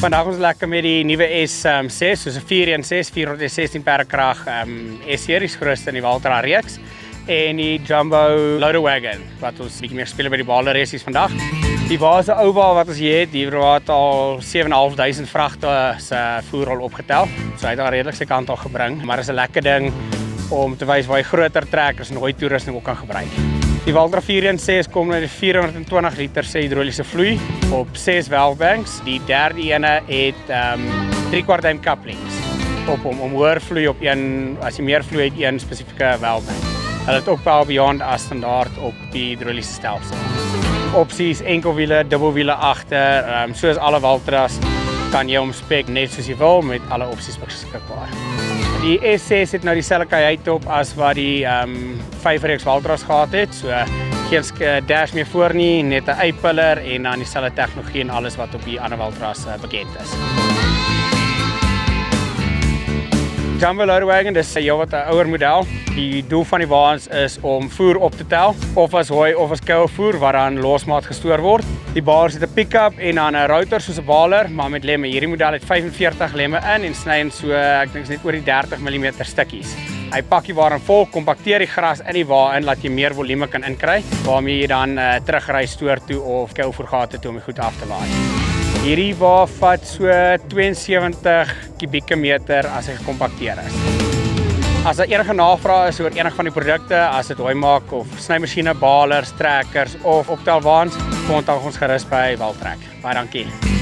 Vandag ons lekker met die nuwe S6, soos 'n 416 416 perdkrag S-series, grootste in die Valtra reeks. En die Jumbo Loader Wagon, wat ons bietjie meer speel by die Baler races vandag. Die wa is 'n ou wa wat ons hier het, die het al 7.500 vragte se voerrol opgetel. So hy het al redelik sy kant al gebring, maar is 'n lekker ding om te wys waar jy groter trekkers en rooi toerusting ook kan gebruik. Die Valtra 416 kom met 420 liter hidroliese vloei op 6 valvebanks. Die derde ene het 3/4 duim couplings op hom om hoër vloei op een, as jy meer vloei het een spesifieke valvebank. Hulle het ook Power Beyond as standaard op die hidroliese stelsel. Opsies, enkelwiele, dubbelwiele agter, soos alle Valtras kan jy hom spek net soos jy wil met alle opsies beskikbaar. Die S6 het nou dieselfde kajuit op as wat die 5 reeks Valtras gehad het, so geen dash meer voor nie, net 'n A-pillar en dan dieselfde tegnologie en alles wat op die ander Valtras bekend is. Jumbo Loader Wagon, dis wat 'n ouer model. Die doel van die waans is om voer op te tel, of as hooi of as koue voer wat dan losmaat gestoor word. Die baars het 'n pick-up en dan 'n router soos 'n baler, maar met lemme. Hierdie model het 45 lemme in en sny in so, ek dink net oor die 30 mm stukkies. Hy pak die waar in vol, kompakteer die gras in die wa in, laat jy meer volume kan inkry, waarmee jy dan terugry stoor toe of koue voergate toe om die goed af te laai. Hierdie wa vat so 72 kubieke meter as hy gekompakteer is. As daar enige navraag is oor enige van die produkte, as dit hooimaak of snymasjiene, balers, trekkers of optelwaans, kontak ons gerus by Valtrek. Baie dankie.